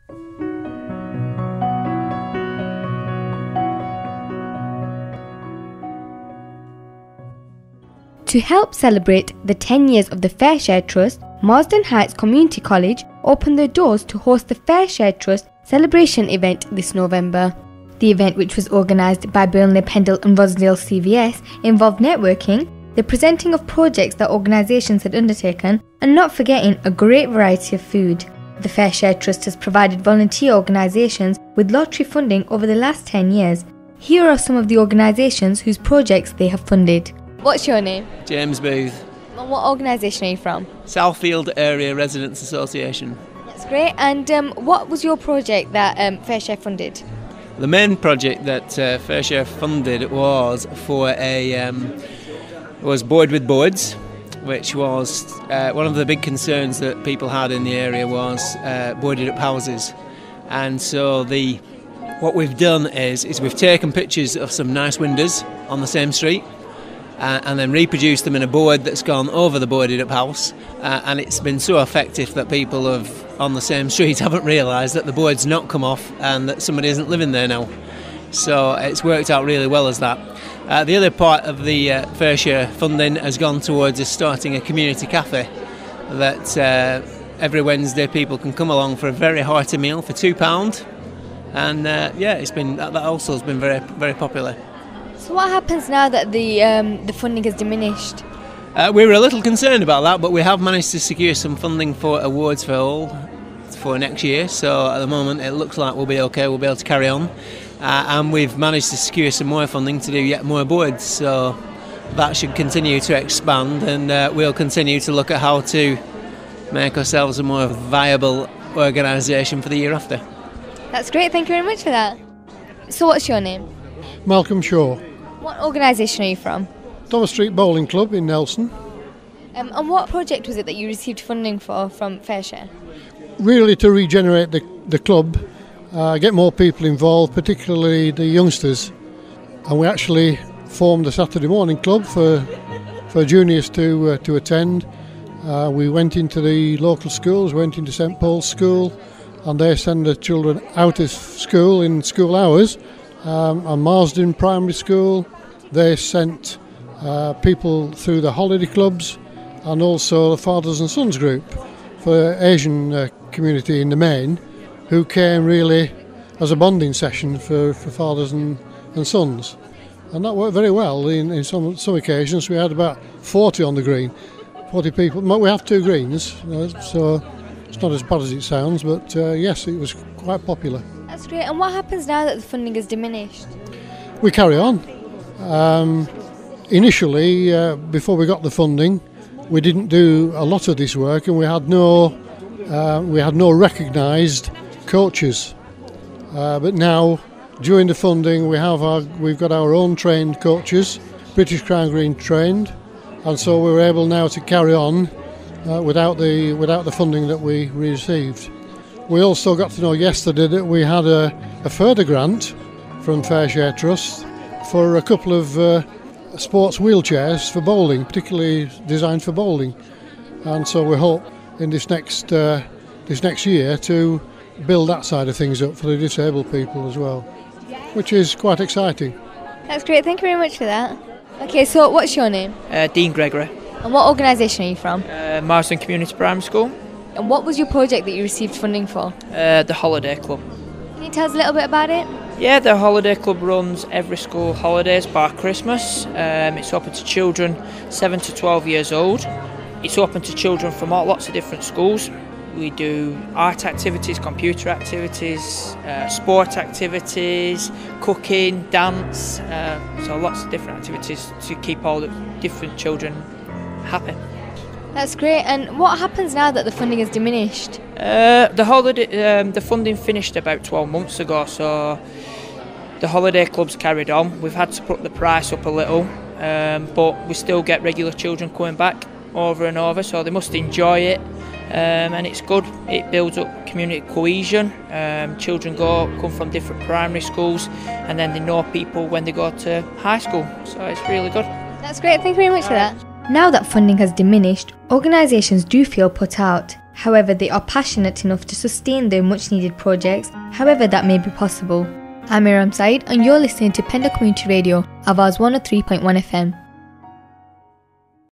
To help celebrate the 10 years of the Fair Share Trust, Marsden Heights Community College opened their doors to host the Fair Share Trust celebration event this November. The event, which was organised by Burnley, Pendle and Rosdale CVS, involved networking, the presenting of projects that organisations had undertaken, and not forgetting a great variety of food. The Fair Share Trust has provided volunteer organisations with lottery funding over the last 10 years. Here are some of the organisations whose projects they have funded. What's your name? James Booth. And what organisation are you from? Southfield Area Residents Association. That's great. And what was your project that Fair Share funded? The main project that Fair Share funded was for was Board with Boards, which was one of the big concerns that people had in the area was boarded up houses. And so what we've done is we've taken pictures of some nice windows on the same street. And then reproduce them in a board that's gone over the boarded up house, and it's been so effective that people on the same street haven't realised that the board's not come off and that somebody isn't living there now. So it's worked out really well as that. The other part of the Fair Share funding has gone towards us starting a community cafe that every Wednesday people can come along for a very hearty meal for £2, and that also has been very, very popular. So what happens now that the funding has diminished? We were a little concerned about that, but we have managed to secure some funding for awards for next year. So at the moment it looks like we'll be okay, we'll be able to carry on. And we've managed to secure some more funding to do yet more boards. So that should continue to expand, and we'll continue to look at how to make ourselves a more viable organisation for the year after. That's great, thank you very much for that. So what's your name? Malcolm Shaw. What organisation are you from? Thomas Street Bowling Club in Nelson. And what project was it that you received funding for from Fair Share? Really to regenerate the club, get more people involved, particularly the youngsters. And we actually formed a Saturday morning club for juniors to attend. We went into the local schools, went into St Paul's School, and they send the children out of school in school hours. And Marsden Primary School, they sent people through the holiday clubs and also the Fathers and Sons group for Asian community in the main, who came really as a bonding session for fathers and sons. And that worked very well. In some occasions we had about 40 on the green, 40 people. We have 2 greens, so it's not as bad as it sounds, but yes, it was quite popular. That's great. And what happens now that the funding has diminished? We carry on. Initially, before we got the funding, we didn't do a lot of this work, and we had no recognised coaches. But now, during the funding, we've got our own trained coaches, British Crown Green trained, and so we were able now to carry on without the funding that we received. We also got to know yesterday that we had a further grant from Fair Share Trust for a couple of sports wheelchairs for bowling, particularly designed for bowling. And so we hope in this next year to build that side of things up for the disabled people as well, which is quite exciting. That's great, thank you very much for that. Okay, so what's your name? Dean Gregory. And what organisation are you from? Marsden Community Primary School. And what was your project that you received funding for? The Holiday Club. Can you tell us a little bit about it? Yeah, the Holiday Club runs every school holidays bar Christmas. It's open to children 7 to 12 years old. It's open to children from lots of different schools. We do art activities, computer activities, sport activities, cooking, dance, so lots of different activities to keep all the different children happy. That's great. And what happens now that the funding has diminished? The funding finished about 12 months ago, so the holiday club's carried on. We've had to put the price up a little, but we still get regular children coming back over and over, so they must enjoy it. And it's good. It builds up community cohesion. Children come from different primary schools, and then they know people when they go to high school, so it's really good. That's great, thank you very much for that. Now that funding has diminished, organisations do feel put out. However, they are passionate enough to sustain their much needed projects, however that may be possible. I'm Miriam Said and you're listening to Penda Community Radio, Avaz 103.1 FM.